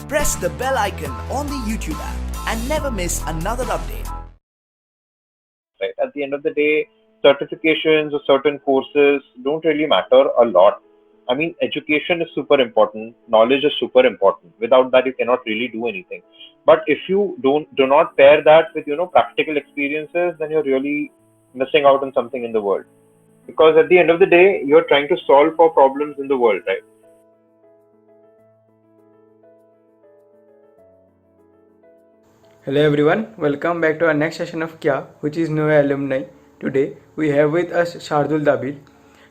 Press the bell icon on the YouTube app and never miss another update. Right? At the end of the day, certifications or certain courses don't really matter a lot. I mean, education is super important. Knowledge is super important. Without that, you cannot really do anything. But if you do not pair that with practical experiences, then you're really missing out on something in the world. Because at the end of the day, you're trying to solve for problems in the world, right? Hello everyone, welcome back to our next session of KYA, which is Know Your Alumni. Today we have with us Shardul Dabir.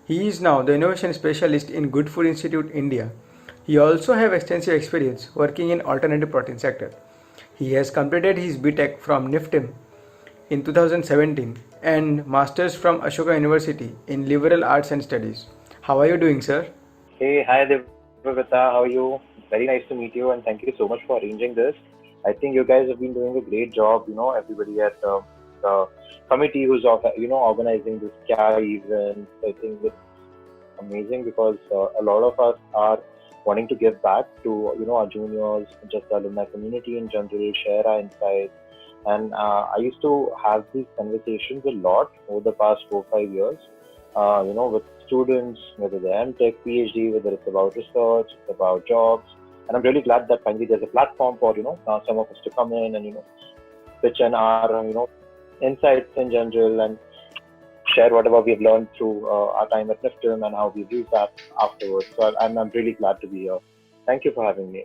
He is now the Innovation Specialist in Good Food Institute, India. He also have extensive experience working in alternative protein sector. He has completed his B.Tech from NIFTEM in 2017 and Masters from Ashoka University in Liberal Arts and Studies. How are you doing, sir? Hey, hi Devavita, how are you? Very nice to meet you, and thank you so much for arranging this. I think you guys have been doing a great job. Everybody at the committee who's organizing this KYA event. I think it's amazing because a lot of us are wanting to give back to our juniors, just the alumni community in general, share our insights. And I used to have these conversations a lot over the past 4 5 years. With students, whether they're M.Tech, PhD, whether it's about research, it's about jobs. And I'm really glad that finally there's a platform for, some of us to come in and, pitch in our, insights in general and share whatever we've learned through our time at NIFTEM and how we've used that afterwards. So I'm really glad to be here. Thank you for having me.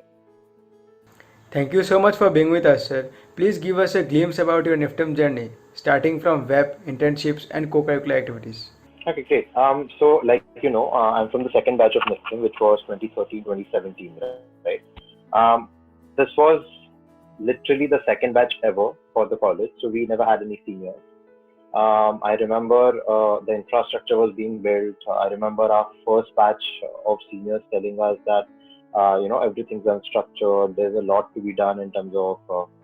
Thank you so much for being with us, sir. Please give us a glimpse about your NIFTEM journey, starting from web, internships, and co-curricular activities. Okay, great. So I'm from the second batch of NIFTEM, which was 2013, 2017, right? This was literally the second batch ever for the college, so we never had any seniors. I remember the infrastructure was being built. I remember our first batch of seniors telling us that everything's unstructured. There's a lot to be done in terms of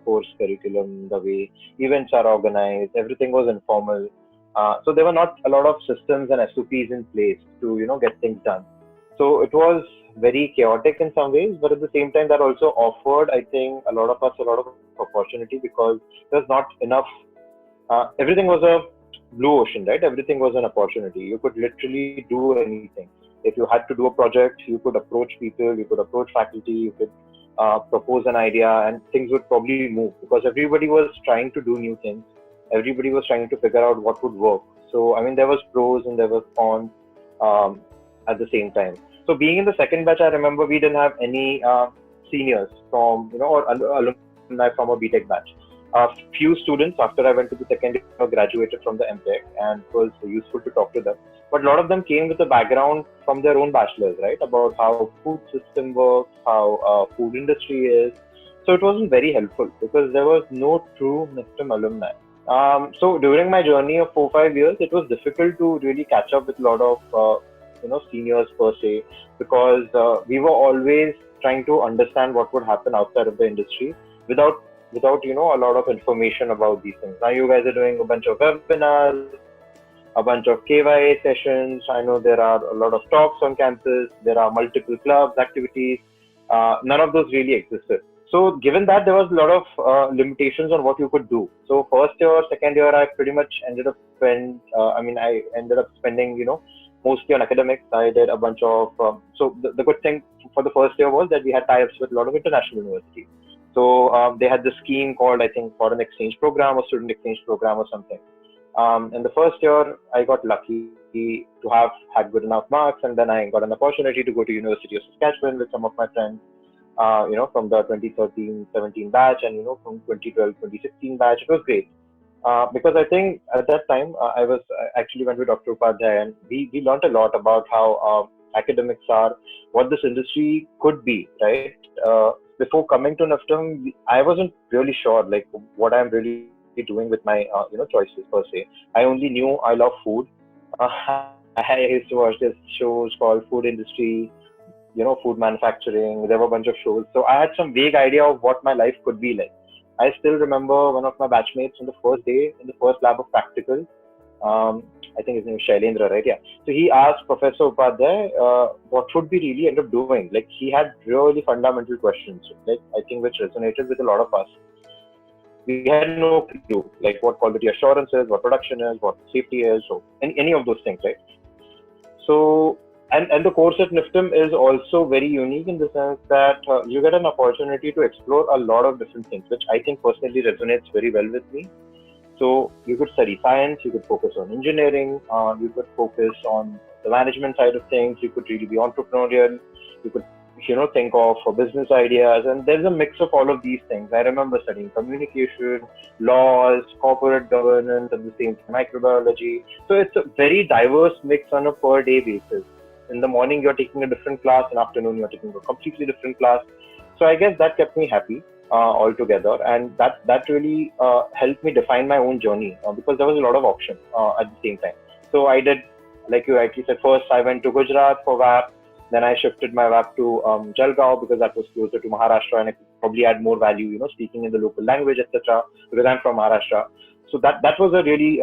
course curriculum, the way events are organized. Everything was informal. So there were not a lot of systems and SOPs in place to get things done. So it was very chaotic in some ways, but at the same time that also offered, I think, a lot of us a lot of opportunity because there's not enough. Everything was a blue ocean, right? Everything was an opportunity. You could literally do anything. If you had to do a project, you could approach people, you could approach faculty, you could propose an idea, and things would probably move because everybody was trying to do new things. Everybody was trying to figure out what would work. So, I mean, there was pros and there was cons at the same time. So, being in the second batch, I remember we didn't have any seniors from, or alumni from a B.Tech batch. A few students after I went to the second year graduated from the M.Tech, and it was useful to talk to them. But a lot of them came with a background from their own bachelors, right? About how food system works, how food industry is. So it wasn't very helpful because there was no true NIFTEM alumni. So during my journey of 4 5 years, it was difficult to really catch up with a lot of seniors per se because we were always trying to understand what would happen outside of the industry without a lot of information about these things. Now you guys are doing a bunch of webinars, a bunch of KYA sessions. I know there are a lot of talks on campus. There are multiple clubs, activities. None of those really existed. So given that, there was a lot of limitations on what you could do. So first year, second year, I pretty much ended up spending, mostly on academics. I did a bunch of, so the good thing for the first year was that we had tie-ups with a lot of international universities. So they had this scheme called, I think, foreign exchange program or student exchange program or something. In the first year, I got lucky to have had good enough marks, and then I got an opportunity to go to University of Saskatchewan with some of my friends. From the 2013-17 batch and, from 2012-2016 batch. It was great because I think at that time I actually went with Dr. Upadhyay and we learned a lot about how academics are, what this industry could be, right? Before coming to NIFTEM, I wasn't really sure like what I'm really doing with my choices per se. I only knew I love food. I used to watch these shows called Food Industry, food manufacturing. There were a bunch of shows. So I had some vague idea of what my life could be like. I still remember one of my batchmates on the first day, in the first lab of practical, I think his name is Shailendra, right? Yeah. So he asked Professor Upadhyay what would we really end up doing. Like he had really fundamental questions, like I think which resonated with a lot of us. We had no clue, like what quality assurance is, what production is, what safety is, so any of those things, right? So, and the course at NIFTEM is also very unique in the sense that you get an opportunity to explore a lot of different things, which I think personally resonates very well with me. So you could study science, you could focus on engineering, you could focus on the management side of things, you could really be entrepreneurial, you could think of business ideas, and there's a mix of all of these things. I remember studying communication, laws, corporate governance, at the same time microbiology. So it's a very diverse mix on a per day basis. In the morning you're taking a different class, in the afternoon you're taking a completely different class. So I guess that kept me happy altogether, and that really helped me define my own journey because there was a lot of options at the same time. So I did, like you rightly said, first I went to Gujarat for WAP, then I shifted my WAP to Jalgaon because that was closer to Maharashtra and I could probably add more value, speaking in the local language, etc. Because I'm from Maharashtra. So that was a really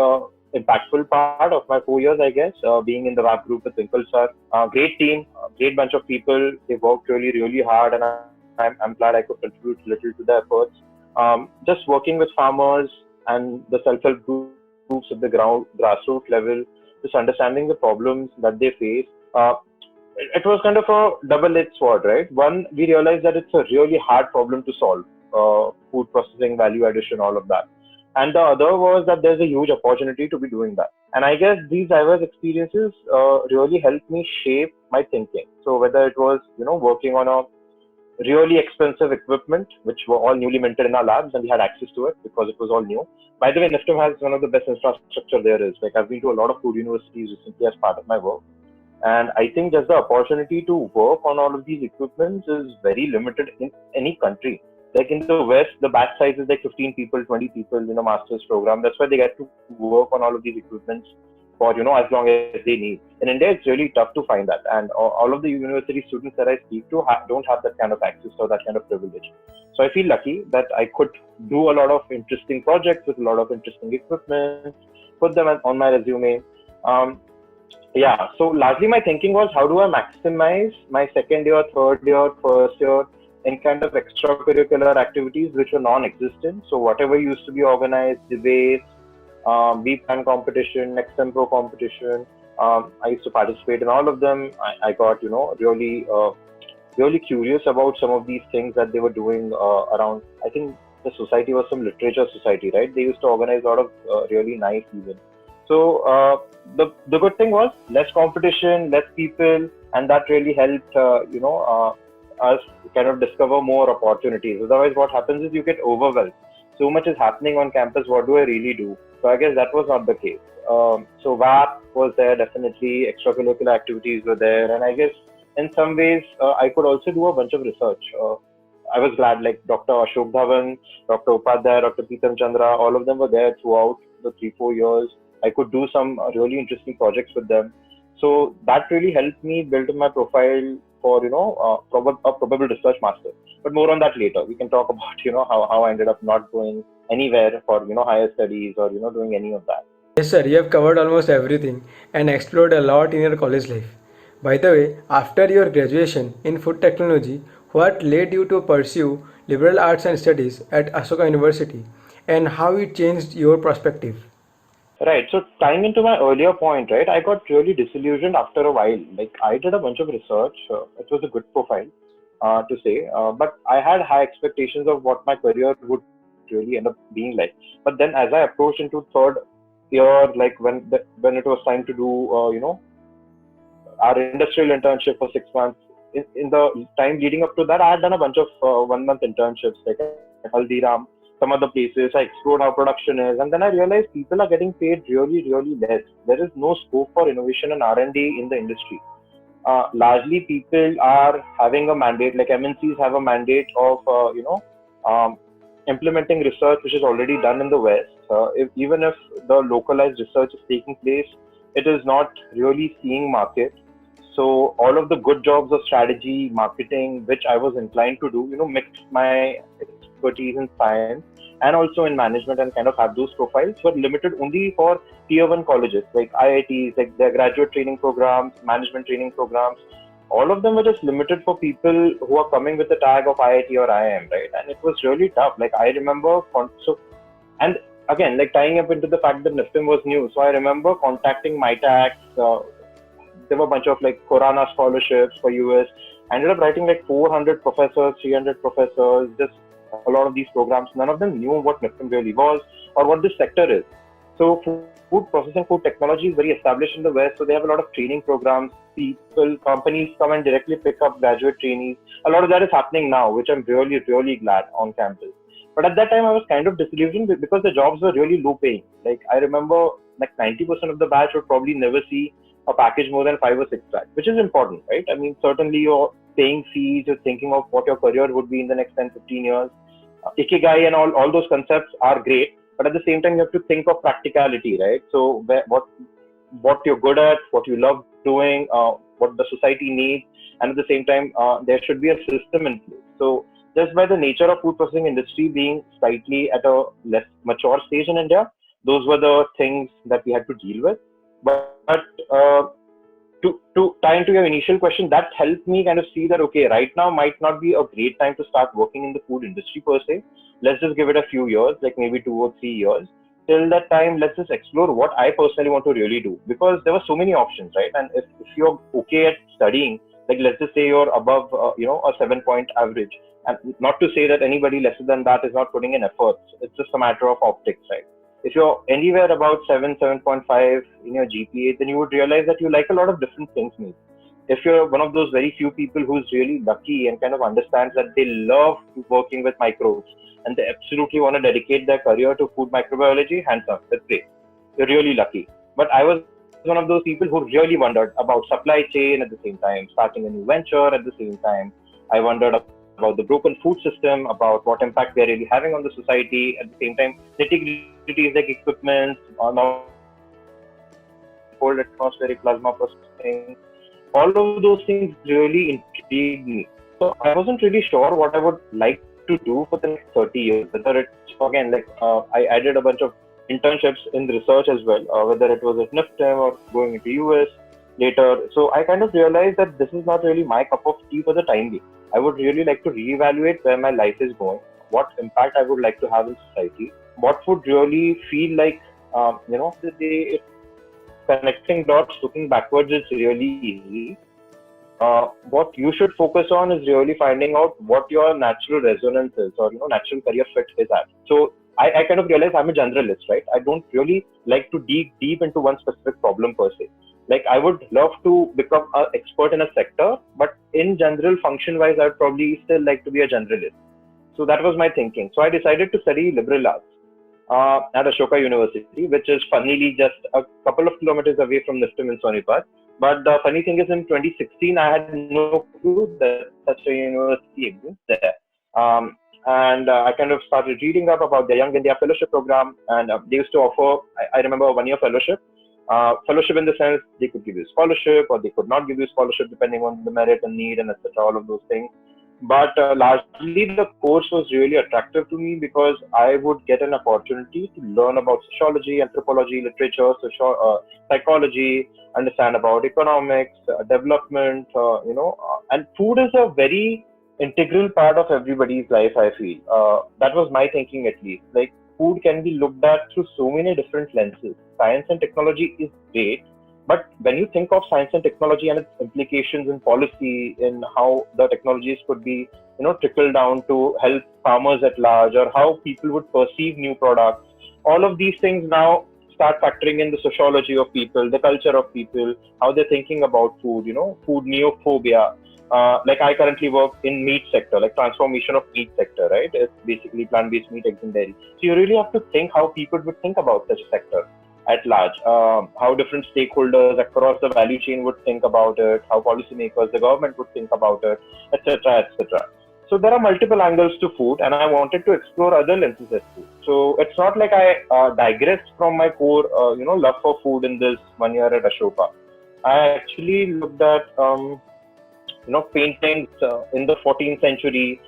impactful part of my 4 years, I guess, being in the WAP group with Twinkle sir. Great team, great bunch of people. They worked really, really hard, and I'm glad I could contribute a little to the efforts. Just working with farmers and the self-help groups at the grassroots level, just understanding the problems that they face. It was kind of a double-edged sword, right? One, we realized that it's a really hard problem to solve, food processing, value addition, all of that. And the other was that there's a huge opportunity to be doing that. And I guess these diverse experiences really helped me shape my thinking. So whether it was, working on a really expensive equipment, which were all newly minted in our labs, and we had access to it because it was all new. By the way, NIFTEM has one of the best infrastructure there is. Like I've been to a lot of food universities recently as part of my work. And I think just the opportunity to work on all of these equipments is very limited in any country. Like in the West, the batch size is like 15 people, 20 people in a master's program. That's why they get to work on all of these equipments for, as long as they need. In India, it's really tough to find that. And all of the university students that I speak to don't have that kind of access or that kind of privilege. So I feel lucky that I could do a lot of interesting projects with a lot of interesting equipment, put them on my resume. Yeah, so largely my thinking was, how do I maximize my second year, third year, first year in kind of extracurricular activities which were non-existent. So whatever used to be organized, debates, B.Plan competition, NIFTEM Pro competition, I used to participate in all of them. I got, really curious about some of these things that they were doing around. I think the society was some literature society, right? They used to organize a lot of really nice events. So the good thing was less competition, less people, and that really helped us kind of discover more opportunities. Otherwise, what happens is you get overwhelmed. So much is happening on campus. What do I really do? So I guess that was not the case. So WAP was there, definitely. Extracurricular activities were there, and I guess in some ways I could also do a bunch of research. I was glad, like Dr. Ashoka, Dr. Upadhyay, Dr. Preetam Chandra, all of them were there throughout the 3-4 years. I could do some really interesting projects with them. So that really helped me build my profile for, a probable research master. But more on that later. We can talk about, how I ended up not going anywhere for, higher studies or, doing any of that. Yes, sir, you have covered almost everything and explored a lot in your college life. By the way, after your graduation in food technology, what led you to pursue liberal arts and studies at Ashoka University, and how it changed your perspective? Right. So tying into my earlier point, right, I got really disillusioned after a while. Like I did a bunch of research. It was a good profile to say, but I had high expectations of what my career would really end up being like. But then as I approached into third year, like when it was time to do, our industrial internship for 6 months, in the time leading up to that, I had done a bunch of 1 month internships like at Haldiram, some other places. I explored how production is, and then I realized people are getting paid really, really less. There is no scope for innovation and R&D in the industry. Largely, people are having a mandate, like MNCs have a mandate of, implementing research which is already done in the West. Even if the localized research is taking place, it is not really seeing market. So all of the good jobs of strategy, marketing, which I was inclined to do, mixed my expertise in science and also in management and kind of have those profiles were limited only for tier 1 colleges like IITs, like their graduate training programs, management training programs. All of them were just limited for people who are coming with the tag of IIT or IIM, right? And it was really tough. Like I remember, and again, like tying up into the fact that NIFTEM was new. So I remember contacting MyTax. There were a bunch of like Corona scholarships for US. I ended up writing like 400 professors, 300 professors, just a lot of these programs. None of them knew what NIFTEM really was or what this sector is. So food processing, food technology is very established in the West. So they have a lot of training programs. Companies come and directly pick up graduate trainees. A lot of that is happening now, which I'm really, really glad on campus. But at that time, I was kind of disillusioned because the jobs were really low paying. Like I remember like 90% of the batch would probably never see a package more than 5 or 6 lakhs, which is important, right? I mean, certainly you're paying fees, you're thinking of what your career would be in the next 10, 15 years. Ikigai and all those concepts are great, but at the same time, you have to think of practicality, right? So what you're good at, what you love doing, what the society needs, and at the same time, there should be a system in place. So just by the nature of food processing industry being slightly at a less mature stage in India, those were the things that we had to deal with. But to tie into your initial question, that helped me kind of see that, okay, right now might not be a great time to start working in the food industry per se. Let's just give it a few years, like maybe 2 or 3 years. Till that time, let's just explore what I personally want to really do, because there were so many options, right? And if you're okay at studying, like let's just say you're above, a 7-point average, and not to say that anybody lesser than that is not putting in efforts. It's just a matter of optics, right? If you're anywhere about 7.5 in your GPA, then you would realize that you like a lot of different things, maybe. If you're one of those very few people who's really lucky and kind of understands that they love working with microbes and they absolutely want to dedicate their career to food microbiology, hands up, that's great. You're really lucky. But I was one of those people who really wondered about supply chain at the same time, starting a new venture at the same time. I wondered about the broken food system, about what impact they're really having on the society. At the same time, nitty-gritties like equipment, cold atmospheric plasma processing, all of those things really intrigued me. So I wasn't really sure what I would like to do for the next 30 years. Whether it's, again, like I added a bunch of internships in research as well, whether it was at NIFTEM or going into US later. So I kind of realized that this is not really my cup of tea for the time being. I would really like to reevaluate where my life is going, what impact I would like to have in society, what would really feel like, connecting dots, looking backwards is really easy. What you should focus on is really finding out what your natural resonance is, or natural career fit is at. So I kind of realized I'm a generalist, right? I don't really like to dig deep into one specific problem per se. Like I would love to become an expert in a sector, but in general, function-wise, I would probably still like to be a generalist. So that was my thinking. So I decided to study liberal arts at Ashoka University, which is funnily just a couple of kilometers away from NIFTEM in Sonipat. But the funny thing is, in 2016, I had no clue that such a university exists there. And I kind of started reading up about the Young India Fellowship Program, and they used to offer, I remember, a 1-year fellowship. Fellowship in the sense they could give you scholarship or they could not give you scholarship depending on the merit and need and etc. All of those things. But largely the course was really attractive to me because I would get an opportunity to learn about sociology, anthropology, literature, psychology, understand about economics, development, and food is a very integral part of everybody's life, I feel. That was my thinking at least. Like food can be looked at through so many different lenses. Science and technology is great, but when you think of science and technology and its implications in policy, in how the technologies could be, trickle down to help farmers at large, or how people would perceive new products, all of these things now start factoring in the sociology of people, the culture of people, how they're thinking about food, food neophobia. Like I currently work in meat sector, like transformation of meat sector, right? It's basically plant-based meat, eggs and dairy. So you really have to think how people would think about such a sector at large, how different stakeholders across the value chain would think about it, how policymakers, the government would think about it, etc., etc. So there are multiple angles to food, and I wanted to explore other lenses at food. So it's not like I digressed from my core, love for food in this 1 year at Ashoka. I actually looked at, paintings in the 14th century,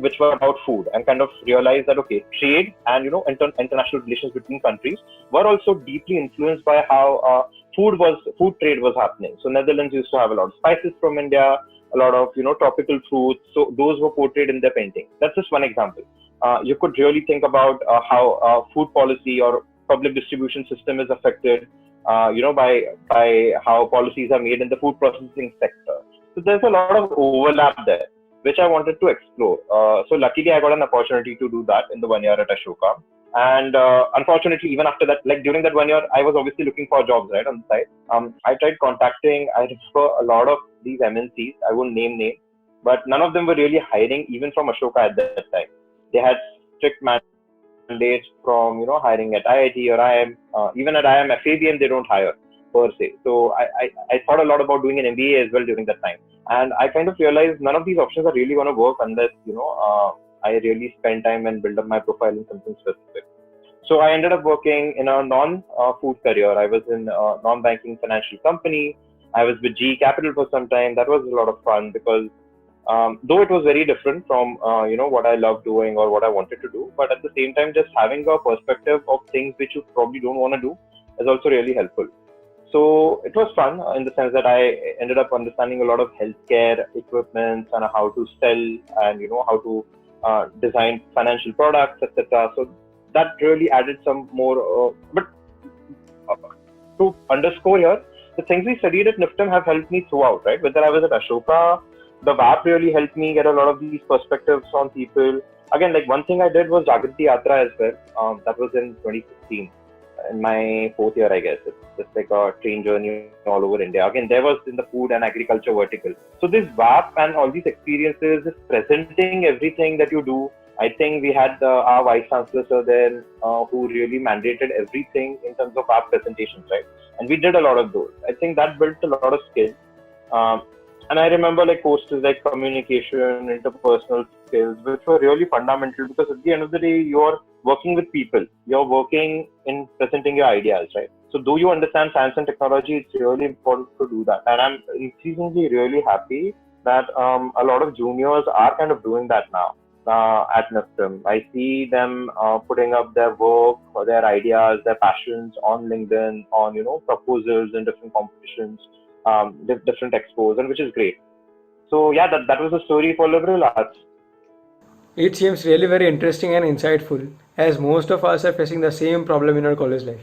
which were about food, and kind of realized that okay, trade and international relations between countries were also deeply influenced by how food trade was happening. So Netherlands used to have a lot of spices from India, a lot of tropical fruits. So those were portrayed in their painting. That's just one example. You could really think about how food policy or public distribution system is affected, by how policies are made in the food processing sector. So there's a lot of overlap there, which I wanted to explore. So luckily, I got an opportunity to do that in the 1 year at Ashoka. And unfortunately, even after that, like during that 1 year, I was obviously looking for jobs, right, on the side. I tried contacting, I refer a lot of these MNCs. I won't name names, but none of them were really hiring, even from Ashoka at that time. They had strict mandates from hiring at IIT or IIM. Even at IIM, FABM, they don't hire per se. So I thought a lot about doing an MBA as well during that time. And I kind of realized none of these options are really going to work unless, I really spend time and build up my profile in something specific. So I ended up working in a non-food career. I was in a non-banking financial company. I was with GE Capital for some time. That was a lot of fun because though it was very different from, what I love doing or what I wanted to do, but at the same time, just having a perspective of things which you probably don't want to do is also really helpful. So it was fun in the sense that I ended up understanding a lot of healthcare equipment and how to sell and how to design financial products, etc. So that really added some more. But to underscore here, the things we studied at NIFTEM have helped me throughout, right? Whether I was at Ashoka, the WAP really helped me get a lot of these perspectives on people. Again, like one thing I did was Jagriti Yatra as well. That was in 2016. In my 4th year, I guess. It's just like a train journey all over India. Again, there was in the food and agriculture vertical. So this WAP and all these experiences, this presenting everything that you do. I think we had our vice chancellor sir there who really mandated everything in terms of WAP presentations, right? And we did a lot of those. I think that built a lot of skills. And I remember like courses like communication, interpersonal skills, which were really fundamental because at the end of the day, you're working with people. You're working in presenting your ideas, right? So do you understand science and technology? It's really important to do that. And I'm increasingly really happy that a lot of juniors are kind of doing that now at NIFTEM. I see them putting up their work or their ideas, their passions on LinkedIn, on, proposals in different competitions. Different expos, and which is great. So yeah, that was a story for liberal arts. It seems really very interesting and insightful, as most of us are facing the same problem in our college life.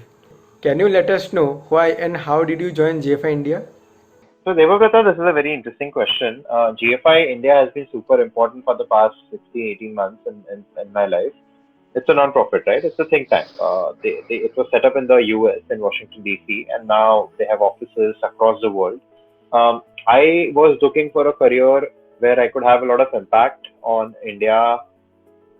Can you let us know why and how did you join GFI India? So Devabrata, this is a very interesting question. GFI India has been super important for the past 16, 18 months in my life. It's a non-profit, right? It's a think tank. It was set up in the US in Washington DC, and now they have offices across the world. I was looking for a career where I could have a lot of impact on India,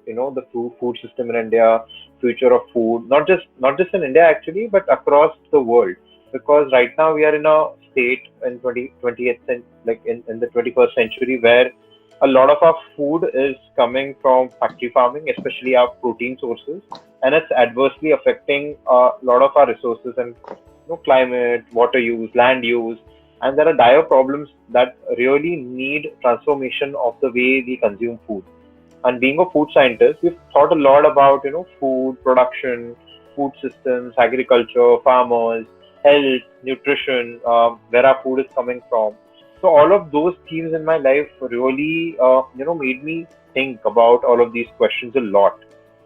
the food system in India, future of food, not just in India actually, but across the world. Because right now we are in a state in 20th like in the 21st century where a lot of our food is coming from factory farming, especially our protein sources, and it's adversely affecting a lot of our resources and climate, water use, land use, and there are dire problems that really need transformation of the way we consume food. And being a food scientist, we've thought a lot about food production, food systems, agriculture, farmers, health, nutrition, where our food is coming from. So all of those themes in my life really, made me think about all of these questions a lot.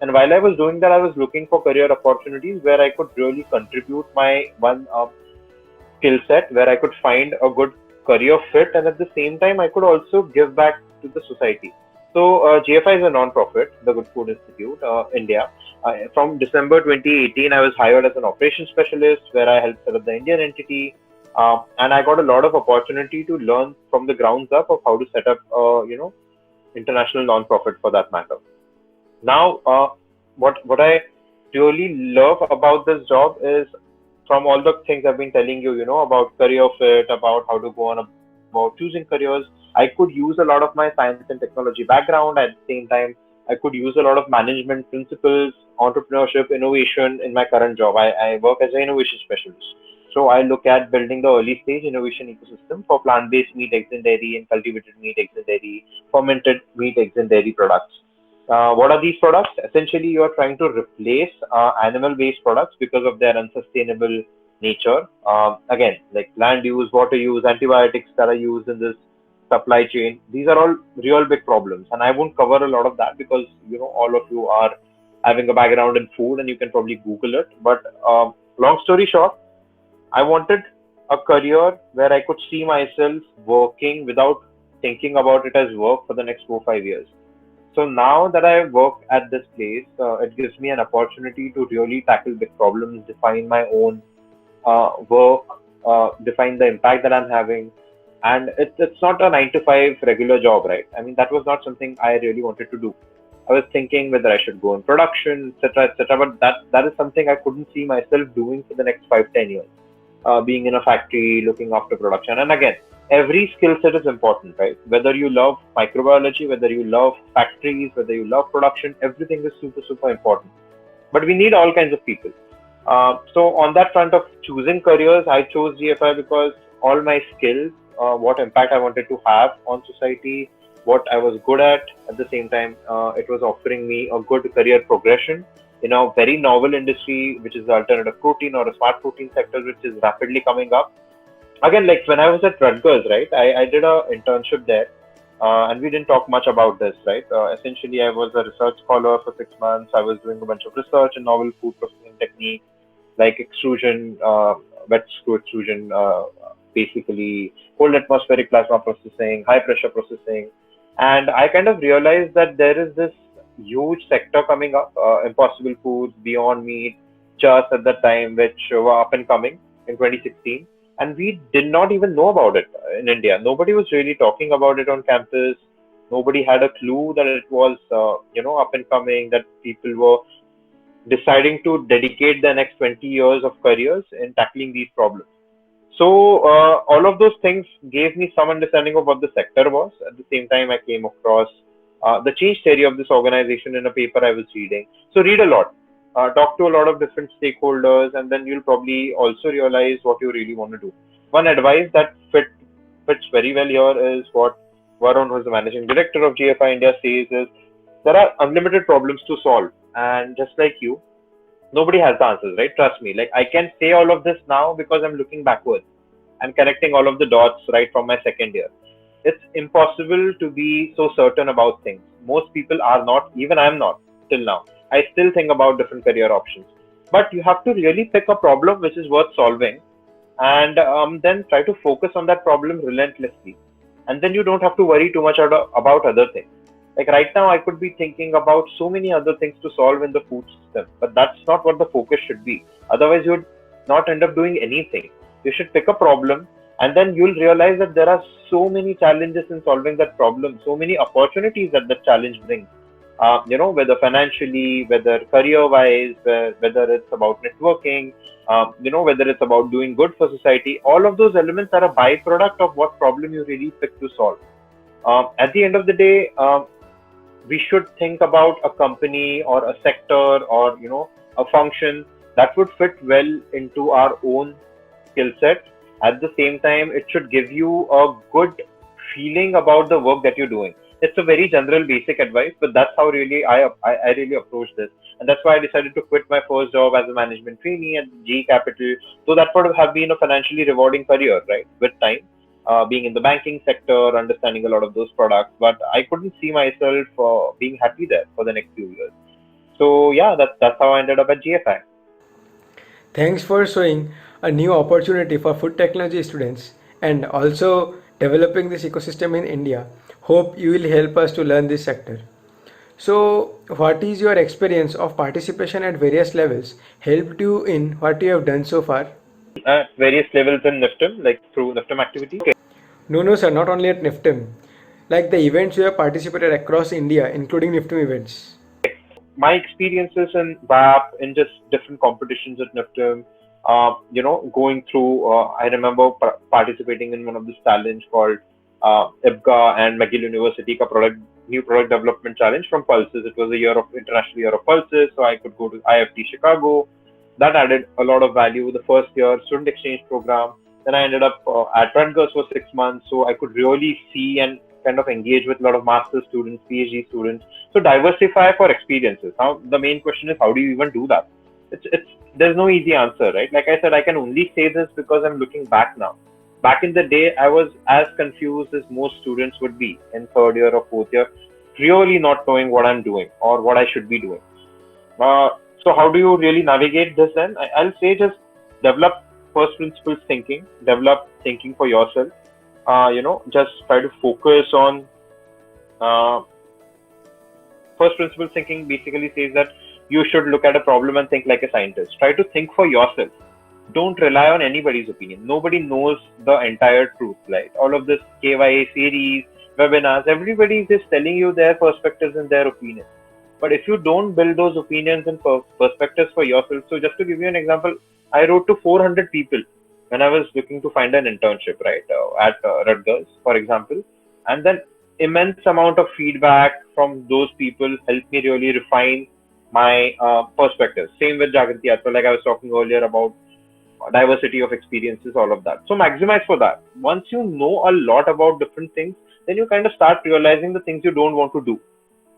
And while I was doing that, I was looking for career opportunities where I could really contribute my one skill set, where I could find a good career fit, and at the same time, I could also give back to the society. So GFI is a non-profit, the Good Food Institute, India. From December 2018, I was hired as an operations specialist, where I helped set up the Indian entity. And I got a lot of opportunity to learn from the grounds up of how to set up, international non-profit for that matter. Now, what I really love about this job is from all the things I've been telling you, about career fit, about how to go on about choosing careers. I could use a lot of my science and technology background. At the same time, I could use a lot of management principles, entrepreneurship, innovation in my current job. I work as an innovation specialist. So I look at building the early stage innovation ecosystem for plant-based meat, eggs and dairy, and cultivated meat, eggs and dairy, fermented meat, eggs and dairy products. What are these products? Essentially, you are trying to replace animal-based products because of their unsustainable nature. Again, like land use, water use, antibiotics that are used in this supply chain. These are all real big problems, and I won't cover a lot of that because all of you are having a background in food and you can probably Google it. But long story short, I wanted a career where I could see myself working without thinking about it as work for the next 4 5 years. So now that I work at this place, it gives me an opportunity to really tackle big problems, define my own work, define the impact that I'm having. And it's not a 9 to 5 regular job, right? I mean, that was not something I really wanted to do. I was thinking whether I should go in production, etc., etc. But that is something I couldn't see myself doing for the next 5 10 years. Being in a factory, looking after production, and again, every skill set is important, right? Whether you love microbiology, whether you love factories, whether you love production, everything is super super important. But we need all kinds of people. So on that front of choosing careers, I chose GFI because all my skills, what impact I wanted to have on society, what I was good at the same time, it was offering me a good career progression in a very novel industry, which is the alternative protein or a smart protein sector, which is rapidly coming up. Again, like when I was at Rutgers, right, I did a internship there, and we didn't talk much about this, right? Essentially, I was a research scholar for 6 months. I was doing a bunch of research in novel food processing techniques like extrusion, wet screw extrusion, basically cold atmospheric plasma processing, high pressure processing. And I kind of realized that there is this huge sector coming up, Impossible Foods, Beyond Meat, just at that time, which were up and coming in 2016. And we did not even know about it in India. Nobody was really talking about it on campus. Nobody had a clue that it was, up and coming, that people were deciding to dedicate the next 20 years of careers in tackling these problems. So all of those things gave me some understanding of what the sector was. At the same time, I came across the change theory of this organization in a paper I was reading. So read a lot, talk to a lot of different stakeholders, and then you'll probably also realize what you really want to do. One advice that fits very well here is what Varun, who is the managing director of GFI India, says is there are unlimited problems to solve, and just like you, nobody has the answers, right? Trust me. Like I can say all of this now because I'm looking backwards and connecting all of the dots right from my second year. It's impossible to be so certain about things. Most people are not, even I'm not till now. I still think about different career options. But you have to really pick a problem which is worth solving, and then try to focus on that problem relentlessly. And then you don't have to worry too much about other things. Like right now, I could be thinking about so many other things to solve in the food system, but that's not what the focus should be. Otherwise, you would not end up doing anything. You should pick a problem, and then you'll realize that there are so many challenges in solving that problem, so many opportunities that the challenge brings. Whether financially, whether career-wise, whether it's about networking, whether it's about doing good for society. All of those elements are a byproduct of what problem you really pick to solve. At the end of the day, we should think about a company or a sector or a function that would fit well into our own skill set. At the same time, it should give you a good feeling about the work that you're doing. It's a very general basic advice, but that's how really I really approach this, and that's why I decided to quit my first job as a management trainee at G Capital. So that would have been a financially rewarding career, right, with time, being in the banking sector, understanding a lot of those products, but I couldn't see myself being happy there for the next few years. So yeah, that's how I ended up at GFI. Thanks for showing a new opportunity for food technology students and also developing this ecosystem in India. Hope you will help us to learn this sector. So, what is your experience of participation at various levels helped you in what you have done so far? At various levels in NIFTEM, like through NIFTEM activities. No, no, sir, not only at NIFTEM. Like the events you have participated across India, including NIFTEM events. My experiences in BAP in just different competitions at NIFTEM, going through, I remember participating in one of this challenge called IBGA and McGill University ka new product development challenge from Pulses. It was a year of international year of Pulses, so I could go to IFT Chicago, that added a lot of value. The first year student exchange program. Then I ended up at Rutgers for 6 months, so I could really see and kind of engage with a lot of master's students, PhD students. So diversify for experiences. Now the main question is, how do you even do that? It's there's no easy answer, right? Like I said, I can only say this because I'm looking back now. Back in the day, I was as confused as most students would be in third year or fourth year, really not knowing what I'm doing or what I should be doing. Uh, so how do you really navigate this then? I'll say just develop first principles thinking, develop thinking for yourself. Just try to focus on uh, first principles thinking basically says that you should look at a problem and think like a scientist. Try to think for yourself. Don't rely on anybody's opinion. Nobody knows the entire truth, right? All of this KYA series, webinars, everybody is just telling you their perspectives and their opinions. But if you don't build those opinions and perspectives for yourself, so just to give you an example, I wrote to 400 people when I was looking to find an internship, right, at Rutgers, for example, and then immense amount of feedback from those people helped me really refine my perspectives. Same with Jagriti Yatra, like I was talking earlier about diversity of experiences, all of that. So maximize for that. Once you know a lot about different things, then you kind of start realizing the things you don't want to do.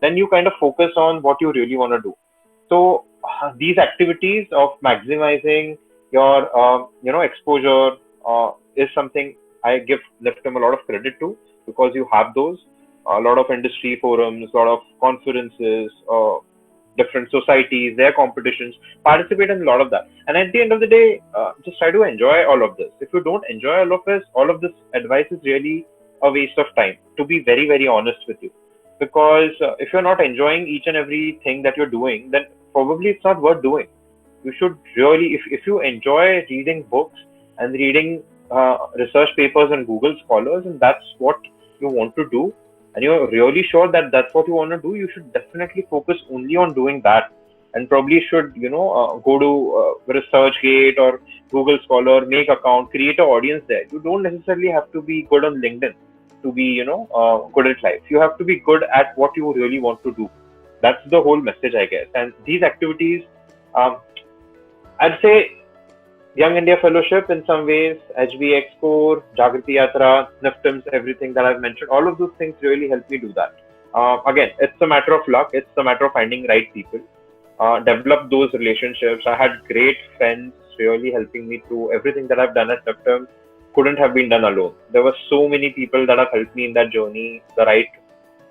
Then you kind of focus on what you really want to do. So these activities of maximizing your exposure is something I give NIFTEM a lot of credit to, because you have those a lot of industry forums, a lot of conferences, different societies, their competitions, participate in a lot of that. And at the end of the day, just try to enjoy all of this. If you don't enjoy all of this advice is really a waste of time, to be very, very honest with you. Because if you're not enjoying each and everything that you're doing, then probably it's not worth doing. You should really, if you enjoy reading books and reading research papers on Google Scholars, and that's what you want to do, and you're really sure that that's what you want to do, you should definitely focus only on doing that, and probably should go to ResearchGate or Google Scholar, make account, create an audience there. You don't necessarily have to be good on LinkedIn to be good at life. You have to be good at what you really want to do. That's the whole message, I guess. And these activities, I'd say Young India Fellowship in some ways, HB Expo, Jagriti Yatra, NIFTEMs, everything that I've mentioned, all of those things really help me do that. Again, it's a matter of luck. It's a matter of finding right people. Develop those relationships. I had great friends really helping me through everything that I've done at NIFTEM. Couldn't have been done alone. There were so many people that have helped me in that journey. The right,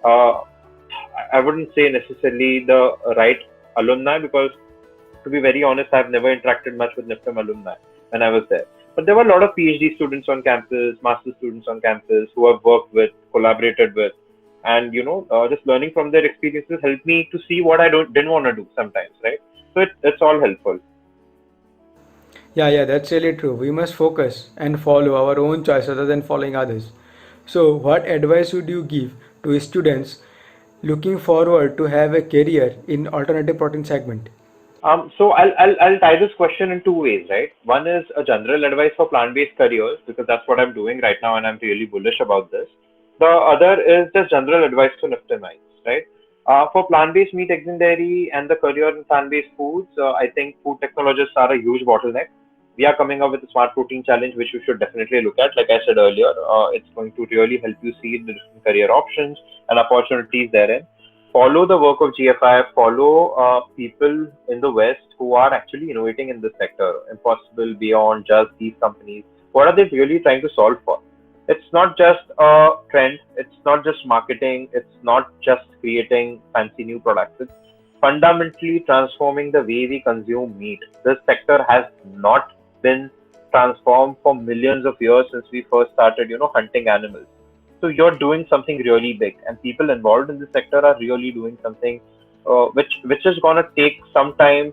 I wouldn't say necessarily the right alumni, because to be very honest, I've never interacted much with NIFTEM alumni when I was there. But there were a lot of PhD students on campus, master students on campus who I've worked with, collaborated with, and just learning from their experiences helped me to see what I didn't want to do sometimes, right? So it's all helpful. Yeah, that's really true. We must focus and follow our own choice rather than following others. So, what advice would you give to students looking forward to have a career in alternative protein segment? So I'll tie this question in two ways, right? One is a general advice for plant-based careers, because that's what I'm doing right now and I'm really bullish about this. The other is just general advice to NIFTEMites, right? For plant-based meat, eggs and dairy and the career in plant-based foods, I think food technologists are a huge bottleneck. We are coming up with a smart protein challenge, which you should definitely look at. Like I said earlier, it's going to really help you see the different career options and opportunities therein. Follow the work of GFI, follow people in the West who are actually innovating in this sector, Impossible, Beyond, Just, these companies. What are they really trying to solve for? It's not just a trend, it's not just marketing, it's not just creating fancy new products. It's fundamentally transforming the way we consume meat. This sector has not been transformed for millions of years since we first started, hunting animals. So you're doing something really big, and people involved in this sector are really doing something which is gonna take some time,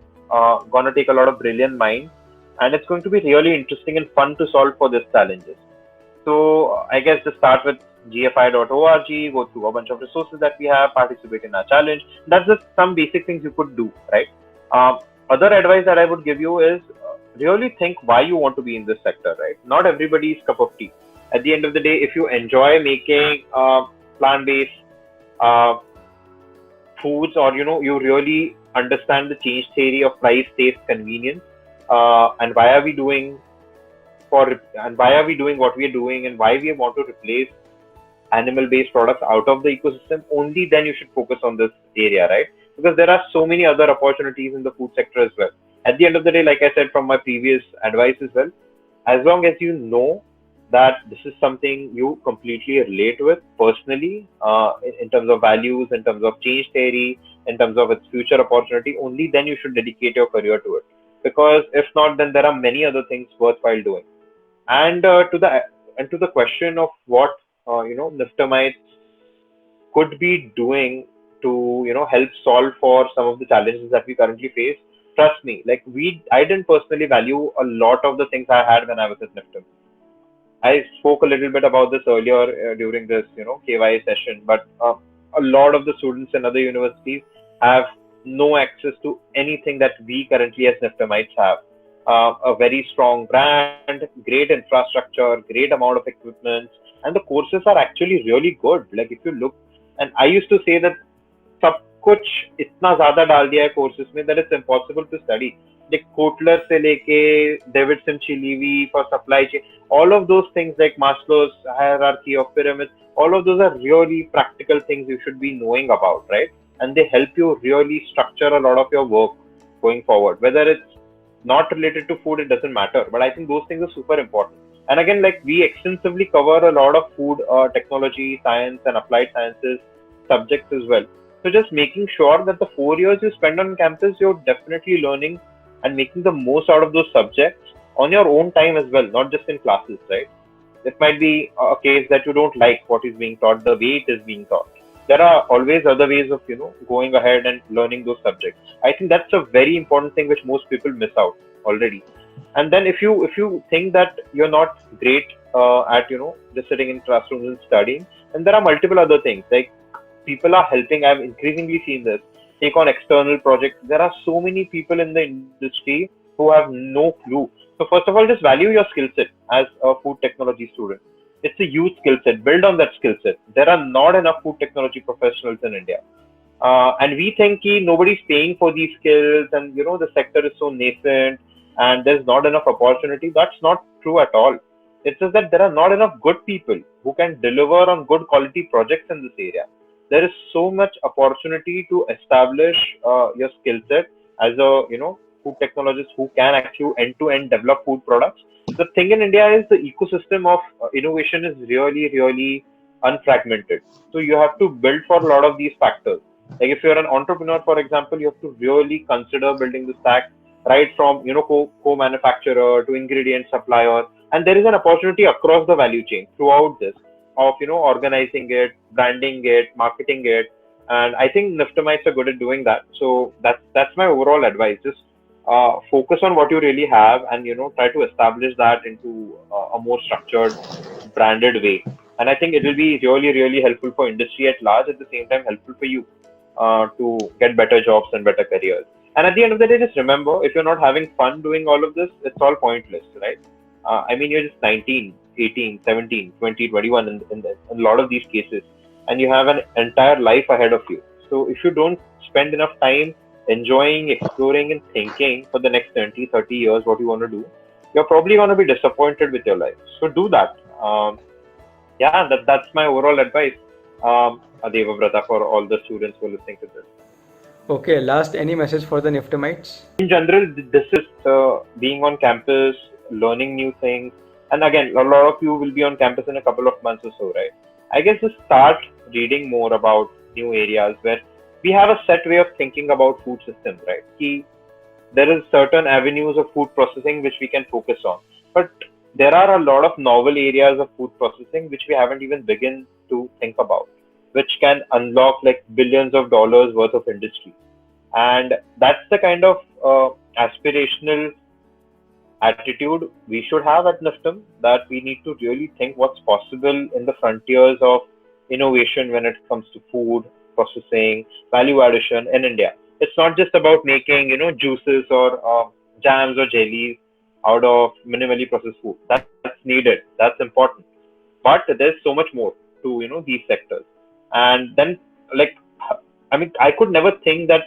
gonna take a lot of brilliant minds, and it's going to be really interesting and fun to solve for these challenges. So I guess just start with gfi.org, go through a bunch of resources that we have, participate in our challenge. That's just some basic things you could do, right? Other advice that I would give you is really think why you want to be in this sector, right? Not everybody's cup of tea. At the end of the day, if you enjoy making plant-based foods, or you really understand the change theory of price, taste, convenience, and why are we doing why are we doing what we are doing, and why we want to replace animal-based products out of the ecosystem, only then you should focus on this area, right? Because there are so many other opportunities in the food sector as well. At the end of the day, like I said from my previous advice as well, as long as you know that this is something you completely relate with personally, in terms of values, in terms of change theory, in terms of its future opportunity, only then you should dedicate your career to it. Because if not, then there are many other things worthwhile doing. And to the question of what NIFTEMites could be doing to help solve for some of the challenges that we currently face. Trust me, like I didn't personally value a lot of the things I had when I was at NIFTEM. I spoke a little bit about this earlier during this KYA session, but a lot of the students in other universities have no access to anything that we currently as NIFTEMites have. A very strong brand, great infrastructure, great amount of equipment, and the courses are actually really good. Like if you look, and I used to say that सब कुछ इतना ज्यादा डाल दिया है courses में that it's impossible to study. Like Kotler से लेके Davidson Chilivi for supply chain, all of those things like Maslow's hierarchy of pyramid, all of those are really practical things you should be knowing about, right? And they help you really structure a lot of your work going forward. Whether it's not related to food, it doesn't matter. But I think those things are super important. And again, like we extensively cover a lot of food, technology, science, and applied sciences subjects as well. So just making sure that the 4 years you spend on campus, you're definitely learning and making the most out of those subjects on your own time as well, not just in classes, right? It might be a case that you don't like what is being taught, the way it is being taught. There are always other ways of going ahead and learning those subjects. I think that's a very important thing which most people miss out already. And then if you think that you're not great at just sitting in classrooms and studying, and there are multiple other things like people are helping. I've increasingly seen this. Take on external projects. There are so many people in the industry who have no clue. So first of all, just value your skill set as a food technology student. It's a huge skill set. Build on that skill set. There are not enough food technology professionals in India. And we think nobody's paying for these skills, and the sector is so nascent and there's not enough opportunity. That's not true at all. It's just that there are not enough good people who can deliver on good quality projects in this area. There is so much opportunity to establish your skill set as a food technologist who can actually end-to-end develop food products. The thing in India is the ecosystem of innovation is really unfragmented. So you have to build for a lot of these factors. Like if you're an entrepreneur, for example, you have to really consider building the stack right from co-manufacturer to ingredient supplier, and there is an opportunity across the value chain throughout this of organizing it, branding it, marketing it, and I think NIFTEMites are good at doing that. So that's my overall advice. Just focus on what you really have, and try to establish that into a more structured, branded way. And I think it will be really helpful for industry at large. At the same time, helpful for you to get better jobs and better careers. And at the end of the day, just remember, if you're not having fun doing all of this, it's all pointless, right? I mean, you're just 19, 18, 17, 20, 21 in a lot of these cases, and you have an entire life ahead of you. So if you don't spend enough time enjoying, exploring, and thinking for the next 20, 30 years what you want to do, you're probably going to be disappointed with your life. So do that. That's my overall advice, Devabrata, for all the students who are listening to this. Okay, last, any message for the NIFTEMites? In general, this is being on campus, learning new things. And again, a lot of you will be on campus in a couple of months or so, right? I guess just start reading more about new areas where we have a set way of thinking about food systems, right? There is certain avenues of food processing which we can focus on. But there are a lot of novel areas of food processing which we haven't even begun to think about, which can unlock like billions of dollars worth of industry. And that's the kind of aspirational attitude we should have at NIFTEM, that we need to really think what's possible in the frontiers of innovation when it comes to food processing, value addition in India. It's not just about making juices or jams or jellies out of minimally processed food. That's needed. That's important. But there's so much more to these sectors. And then I could never think that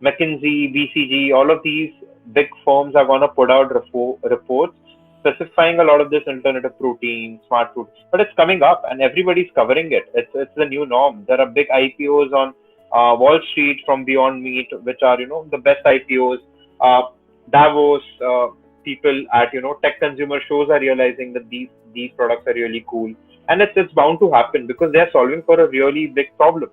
McKinsey, BCG, all of these big firms are gonna put out reports specifying a lot of this alternative protein, smart food, but it's coming up and everybody's covering it. It's the new norm. There are big IPOs on Wall Street from Beyond Meat, which are the best IPOs. Davos, people at tech consumer shows are realizing that these products are really cool, and it's bound to happen because they are solving for a really big problem,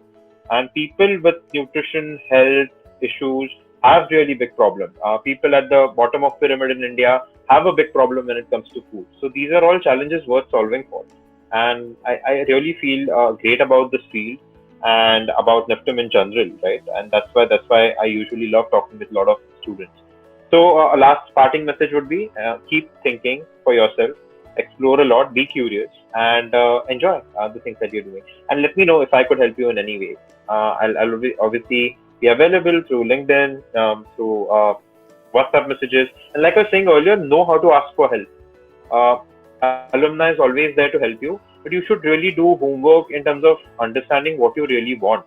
and people with nutrition health issues have really big problems. People at the bottom of pyramid in India have a big problem when it comes to food. So these are all challenges worth solving for, and I really feel great about this field and about NIFTEM in general, right? And that's why I usually love talking with a lot of students. So a last parting message would be keep thinking for yourself, explore a lot, be curious, and enjoy the things that you're doing. And let me know if I could help you in any way. I'll obviously be available through LinkedIn, through WhatsApp messages. And like I was saying earlier, know how to ask for help. Alumni is always there to help you, but you should really do homework in terms of understanding what you really want.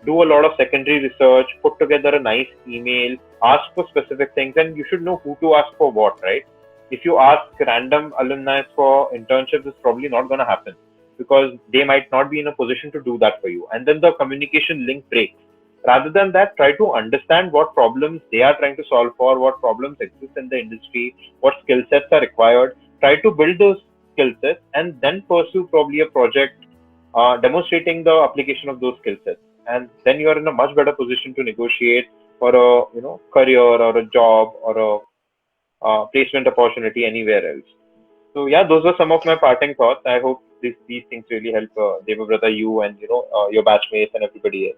Do a lot of secondary research, put together a nice email, ask for specific things, and you should know who to ask for what, right? If you ask random alumni for internships, it's probably not going to happen because they might not be in a position to do that for you. And then the communication link breaks. Rather than that, try to understand what problems they are trying to solve for, what problems exist in the industry, what skill sets are required. Try to build those skill sets and then pursue probably a project demonstrating the application of those skill sets. And then you are in a much better position to negotiate for a career or a job or a placement opportunity anywhere else. So yeah, those were some of my parting thoughts. I hope these things really help Deva brother, you and your batchmates and everybody else.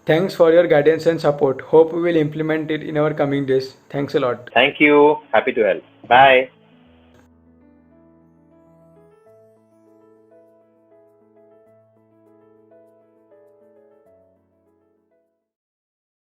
Thanks for your guidance and support. Hope we will implement it in our coming days. Thanks a lot. Thank you. Happy to help. Bye.